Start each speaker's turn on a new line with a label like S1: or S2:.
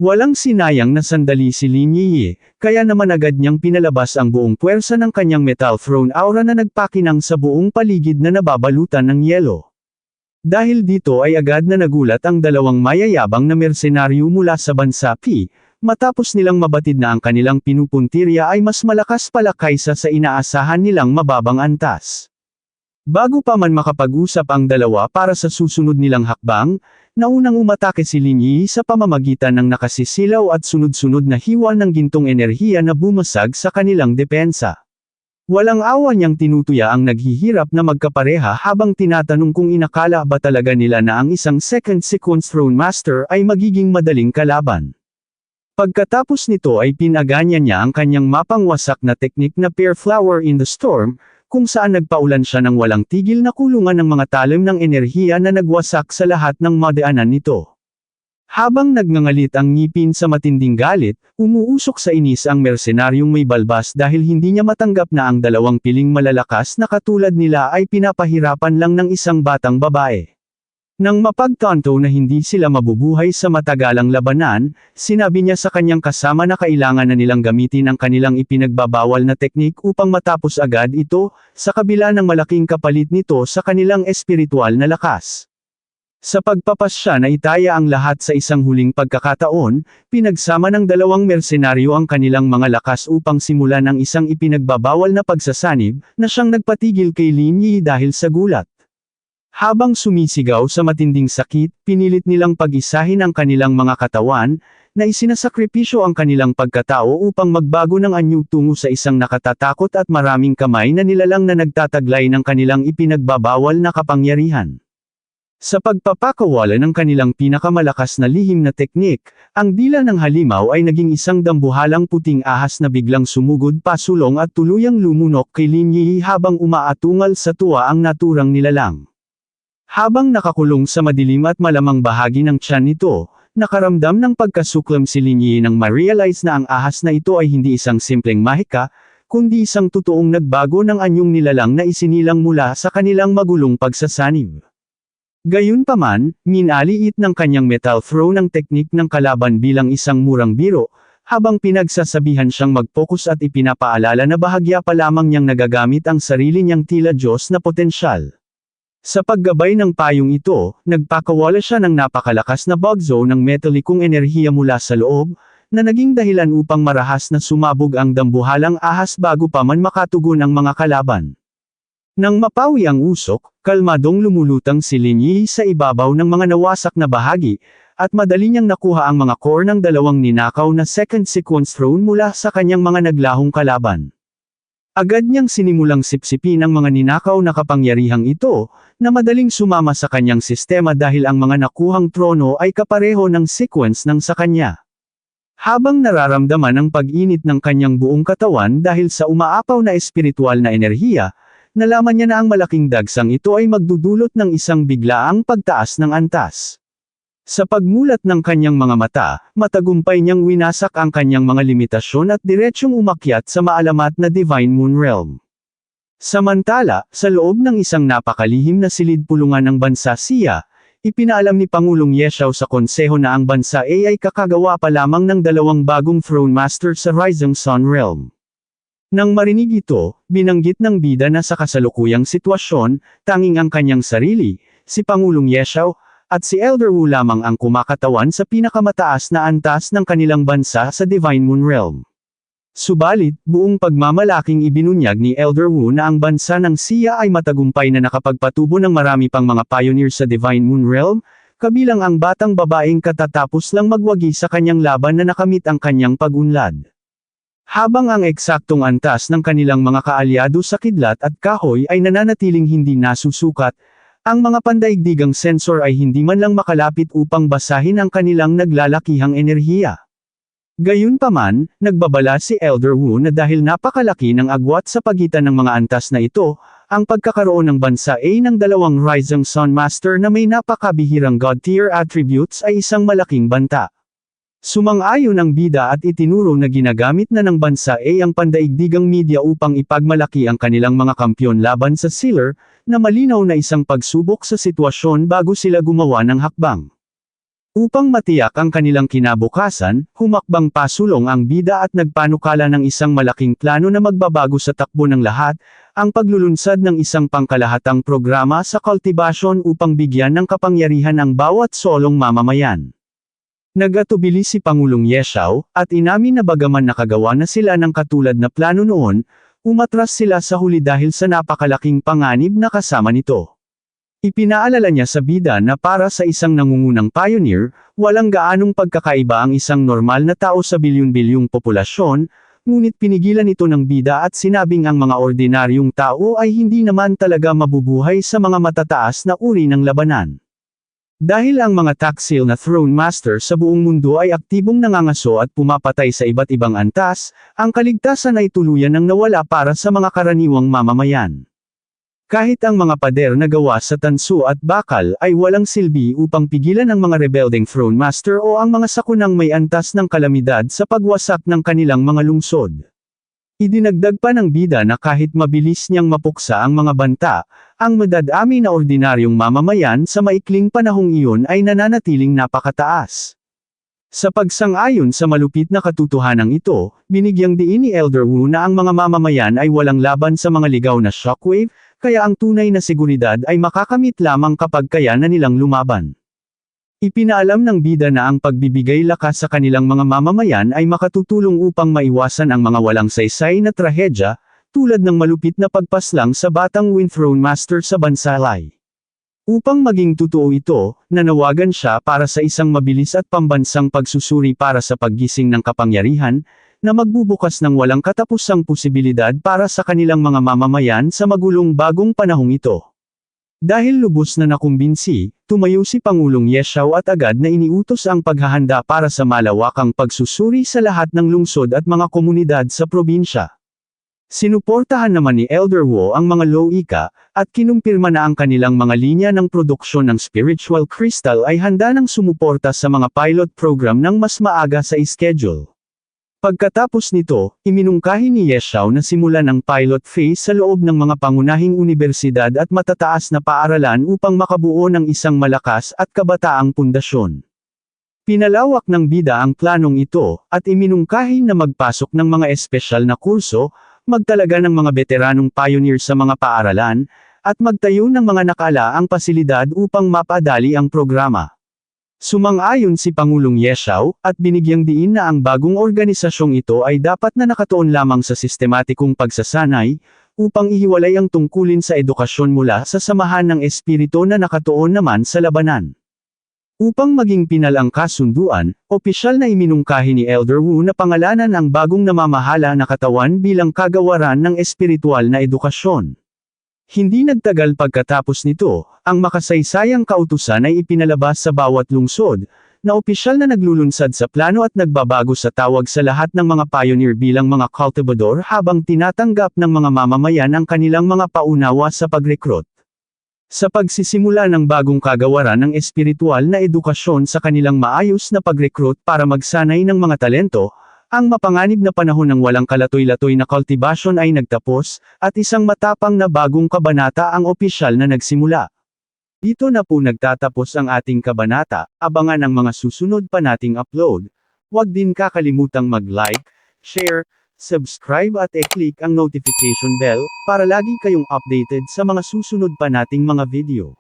S1: Walang sinayang na sandali si Lin Yi, kaya naman agad niyang pinalabas ang buong puwersa ng kanyang Metal Throne aura na nagpakinang sa buong paligid na nababalutan ng yelo. Dahil dito ay agad na nagulat ang dalawang mayayabang na mersenaryo mula sa bansa P, matapos nilang mabatid na ang kanilang pinupuntirya ay mas malakas pala kaysa sa inaasahan nilang mababang antas. Bago pa man makapag-usap ang dalawa para sa susunod nilang hakbang, naunang umatake si Lin Yi sa pamamagitan ng nakasisilaw at sunod-sunod na hiwa ng gintong enerhiya na bumasag sa kanilang depensa. Walang awa niyang tinutuya ang naghihirap na magkapareha habang tinatanong kung inakala ba talaga nila na ang isang second sequence Throne Master ay magiging madaling kalaban. Pagkatapos nito ay pinaganya niya ang kanyang mapangwasak na teknik na Pear Flower in the Storm, kung saan nagpaulan siya ng walang tigil na kulungan ng mga talim ng enerhiya na nagwasak sa lahat ng madaanan nito. Habang nagngangalit ang ngipin sa matinding galit, umuusok sa inis ang mersenaryong may balbas dahil hindi niya matanggap na ang dalawang piling malalakas na katulad nila ay pinapahirapan lang ng isang batang babae. Nang mapagtanto na hindi sila mabubuhay sa matagalang labanan, sinabi niya sa kanyang kasama na kailangan na nilang gamitin ang kanilang ipinagbabawal na teknik upang matapos agad ito, sa kabila ng malaking kapalit nito sa kanilang espiritual na lakas. Sa pagpapasya na itaya ang lahat sa isang huling pagkakataon, pinagsama ng dalawang mersenaryo ang kanilang mga lakas upang simulan ang isang ipinagbabawal na pagsasanib, na siyang nagpatigil kay Lin Yi dahil sa gulat. Habang sumisigaw sa matinding sakit, pinilit nilang pag-isahin ang kanilang mga katawan, na isinasakripisyo ang kanilang pagkatao upang magbago ng anyo tungo sa isang nakatatakot at maraming kamay na nilalang na nagtataglay ng kanilang ipinagbabawal na kapangyarihan. Sa pagpapakawala ng kanilang pinakamalakas na lihim na teknik, ang dila ng halimaw ay naging isang dambuhalang puting ahas na biglang sumugod pasulong at tuluyang lumunok kay Lin Yi habang umaatungal sa tuwa ang naturang nilalang. Habang nakakulong sa madilim at malamang bahagi ng tiyan nito, nakaramdam ng pagkasuklam si Lin Yi nang ma-realize na ang ahas na ito ay hindi isang simpleng mahika, kundi isang totoong nagbago ng anyong nilalang na isinilang mula sa kanilang magulong pagsasanib. Gayunpaman, minaliit ng kanyang Metal Throne ang teknik ng kalaban bilang isang murang biro, habang pinagsasabihan siyang mag-focus at ipinapaalala na bahagya pa lamang niyang nagagamit ang sarili niyang tila Diyos na potensyal. Sa paggabay ng payong ito, nagpakawala siya ng napakalakas na bugzo ng metalikong enerhiya mula sa loob, na naging dahilan upang marahas na sumabog ang dambuhalang ahas bago pa man makatugon ang mga kalaban. Nang mapawi ang usok, kalmadong lumulutang si Lin Yi sa ibabaw ng mga nawasak na bahagi, at madali niyang nakuha ang mga core ng dalawang ninakaw na second sequence throne mula sa kanyang mga naglahong kalaban. Agad niyang sinimulang sipsipin ang mga ninakaw na kapangyarihang ito, na madaling sumama sa kanyang sistema dahil ang mga nakuhang trono ay kapareho ng sequence ng sa kanya. Habang nararamdaman ang pag-init ng kanyang buong katawan dahil sa umaapaw na espiritual na enerhiya, nalaman niya na ang malaking dagsang ito ay magdudulot ng isang biglaang pagtaas ng antas. Sa pagmulat ng kanyang mga mata, matagumpay niyang winasak ang kanyang mga limitasyon at diretsyong umakyat sa maalamat na Divine Moon Realm. Samantala, sa loob ng isang napakalihim na silid-pulungan ng bansa Sia, ipinaalam ni Pangulong Yeshao sa konseho na ang bansa A ay kakagawa pa lamang ng dalawang bagong Throne Master sa Rising Sun Realm. Nang marinig ito, binanggit ng bida na sa kasalukuyang sitwasyon, tanging ang kanyang sarili, si Pangulong Yeshao, at si Elder Wu lamang ang kumakatawan sa pinakamataas na antas ng kanilang bansa sa Divine Moon Realm. Subalit, buong pagmamalaking ibinunyag ni Elder Wu na ang bansa ng Sia ay matagumpay na nakapagpatubo ng marami pang mga pioneer sa Divine Moon Realm, kabilang ang batang babaeng katatapos lang magwagi sa kanyang laban na nakamit ang kanyang pag-unlad. Habang ang eksaktong antas ng kanilang mga kaalyado sa kidlat at kahoy ay nananatiling hindi nasusukat, ang mga pandaigdigang sensor ay hindi man lang makalapit upang basahin ang kanilang naglalakihang enerhiya. Gayunpaman, nagbabala si Elder Wu na dahil napakalaki ng agwat sa pagitan ng mga antas na ito, ang pagkakaroon ng bansa A ng dalawang Rising Sun Master na may napakabihirang God-tier attributes ay isang malaking banta. Sumang-ayon ang bida at itinuro na ginagamit na ng bansa A ang pandaigdigang media upang ipagmalaki ang kanilang mga kampyon laban sa Sealer, na malinaw na isang pagsubok sa sitwasyon bago sila gumawa ng hakbang. Upang matiyak ang kanilang kinabukasan, humakbang pasulong ang bida at nagpanukala ng isang malaking plano na magbabago sa takbo ng lahat, ang paglulunsad ng isang pangkalahatang programa sa kultibasyon upang bigyan ng kapangyarihan ang bawat solong mamamayan. Nag-atubili si Pangulong Yeshao, at inamin na bagaman nakagawa na sila ng katulad na plano noon, umatras sila sa huli dahil sa napakalaking panganib na kasama nito. Ipinaalala niya sa bida na para sa isang nangungunang pioneer, walang gaanong pagkakaiba ang isang normal na tao sa bilyon-bilyong populasyon, ngunit pinigilan ito ng bida at sinabing ang mga ordinaryong tao ay hindi naman talaga mabubuhay sa mga matataas na uri ng labanan. Dahil ang mga taksil na Throne Master sa buong mundo ay aktibong nangangaso at pumapatay sa iba't ibang antas, ang kaligtasan ay tuluyan ng nawala para sa mga karaniwang mamamayan. Kahit ang mga pader na gawa sa tanso at bakal ay walang silbi upang pigilan ang mga rebelding Throne Master o ang mga sakunang may antas ng kalamidad sa pagwasak ng kanilang mga lungsod. Idinagdag pa ng bida na kahit mabilis niyang mapuksa ang mga banta, ang madadami na ordinaryong mamamayan sa maikling panahong iyon ay nananatiling napakataas. Sa pagsang-ayon sa malupit na katotohanan ito, binigyang diin ni Elder Wu na ang mga mamamayan ay walang laban sa mga ligaw na shockwave, kaya ang tunay na seguridad ay makakamit lamang kapag kaya na nilang lumaban. Ipinaalam ng bida na ang pagbibigay lakas sa kanilang mga mamamayan ay makatutulong upang maiwasan ang mga walang saysay na trahedya, tulad ng malupit na pagpaslang sa batang Wind Throne Master sa Bansalay. Upang maging totoo ito, nanawagan siya para sa isang mabilis at pambansang pagsusuri para sa paggising ng kapangyarihan, na magbubukas ng walang katapusang posibilidad para sa kanilang mga mamamayan sa magulong bagong panahong ito. Dahil lubos na nakumbinsi, tumayo si Pangulong Yeshao at agad na iniutos ang paghahanda para sa malawakang pagsusuri sa lahat ng lungsod at mga komunidad sa probinsya. Sinuportahan naman ni Elder Wu ang mga Loika, at kinumpirma na ang kanilang mga linya ng produksyon ng spiritual crystal ay handa ng sumuporta sa mga pilot program ng mas maaga sa schedule. Pagkatapos nito, iminungkahi ni Yeshao na simulan ang pilot phase sa loob ng mga pangunahing unibersidad at matataas na paaralan upang makabuo ng isang malakas at kabataang pundasyon. Pinalawak ng bida ang planong ito, at iminungkahi na magpasok ng mga espesyal na kurso, magtalaga ng mga veteranong pioneer sa mga paaralan, at magtayo ng mga nakalaang pasilidad upang mapadali ang programa. Sumang-ayon si Pangulong Yeshao, at binigyang diin na ang bagong organisasyong ito ay dapat na nakatuon lamang sa sistematikong pagsasanay, upang ihiwalay ang tungkulin sa edukasyon mula sa samahan ng espiritu na nakatuon naman sa labanan. Upang maging pinal ang kasunduan, opisyal na iminungkahi ni Elder Wu na pangalanan ang bagong namamahala na katawan bilang kagawaran ng espiritual na edukasyon. Hindi nagtagal pagkatapos nito, ang makasaysayang kautusan ay ipinalabas sa bawat lungsod, na opisyal na naglulunsad sa plano at nagbabago sa tawag sa lahat ng mga pioneer bilang mga cultivador habang tinatanggap ng mga mamamayan ang kanilang mga paunawa sa pag-recruit. Sa pagsisimula ng bagong kagawaran ng espiritual na edukasyon sa kanilang maayos na pag-recruit para magsanay ng mga talento, ang mapanganib na panahon ng walang kalatoy-latoy na kultibasyon ay nagtapos, at isang matapang na bagong kabanata ang opisyal na nagsimula. Dito na po nagtatapos ang ating kabanata, abangan ang mga susunod pa nating upload. Huwag din kakalimutang mag-like, share, subscribe at i-click ang notification bell, para lagi kayong updated sa mga susunod pa nating mga video.